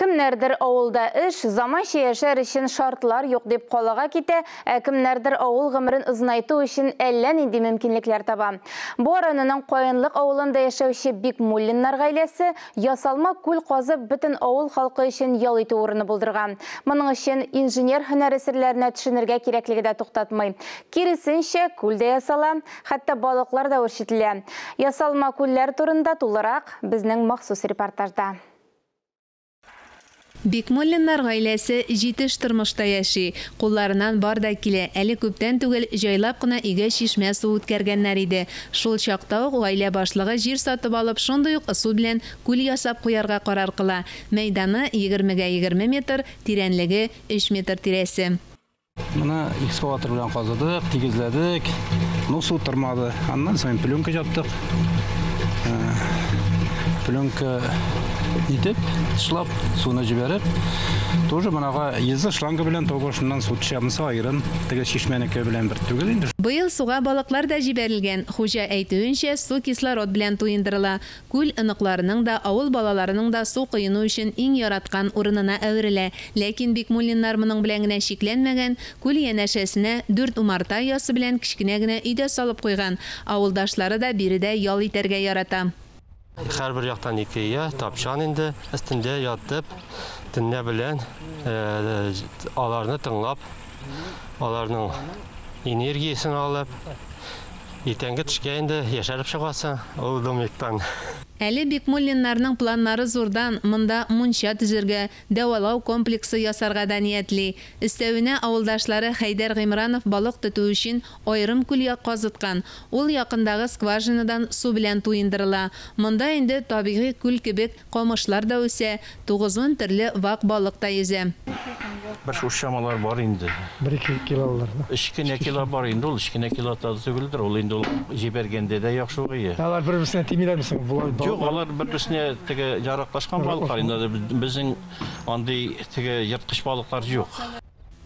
Кімнәрдір ауылда іш, заман шейешер үшін шартлар yok деп қолаға кете, кімнәрдір ауыл ғымырын ұзнайту үшін әллән инде мөмкинлекләр таба. Бу аранының Қойынлық ауылында яшәүче Бикмуллиннар гаиләсе ясалма күл казып бөтен авыл халкы өчен ял итү урыны булдырган. Моның өчен инженер һөнәр әсәрләренә төшенергә кирәклеге дә туктатмый. Киресенчә, күл дә ясала, хәтта балыклар да үрчетелә. Ясалма күлләр турында тулырак безнең махсус репортажда. Бикмуллиннар гаиләсе җитеш тормышта яши. Кулларыннан бар да килә. Әле күптән түгел җайлап кына игә чишмә су үткәргәннәр иде. Шул чакта ук гаилә башлыгы җир сатып алып, шундый ук су белән күл ясап куярга карар кыла. Мәйданы 20 га 20 метр, тирәнлеге 3 метр тирәсе. Моны экскаватор белән казыдык, тигезләдек. Ну су тормады. Аннан соң пленка жаптык. Пленка итеп, шлап, суны җибәреп, тоже монага езы шланга белән тогышыннан су төшәмсә айрын, теге чишмәнеке белән бер түгел инде. Быел суга балыклар да җибәрелгән. Хуҗа әйтүенчә, су кислород белән туендырыла. Күл ыныкларының да, авыл балаларының да су коену өчен иң яраткан урынына әверелә. Ләкин Бикмуллиннар моның белән генә шикләнмәгән. Күл янәшәсенә 4 умарта ясы белән кичкенә генә өйдә салып куйган. Авылдашлары да биредә ял итәргә ярата. Һәр яктан икея, тапчан инде, өстендә ятып, төнлә белән аларны тыңлап, аларның энергиясын алып, иртәнге төшкә инде яшәреп чыгасың, ул домиктан. Әле Бикмуллиннарның планнары зурдан, монда мунча төзергә, дәвалау комплексы ясарга да ниятли. Өстәвенә авылдашлары Хәйдәр Гыймранов балык тоту өчен айрым күл казыткан. Ул якындагы скважинадан су белән туендырыла. Монда инде табигый күл кебек камышлар да үсә, 9 төрле вак балык та yüзә. Бер шушамалар бар инде. 1-2 килолар. 3 кило бар инде, ул 2 кило түгелдер. Ул инде ул җибәргәндә дә яхшы угый. Алар бер-берсенә тимиләрмисең? Юк, алар бер-берсенә теге яраклашкан балыклар инде. Безнең андый теге ерткыч балыклар юк.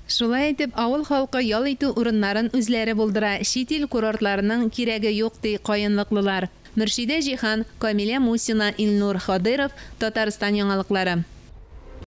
Шулай итеп, авыл халкы ял итү урыннарын үзләре булдыра. Чит ил курортларының кирәге юк ди Каенлыклылар. Мөршидә Җихан, Камилә Мусина, Илнур Хадыров, Татарстан яңалыклары.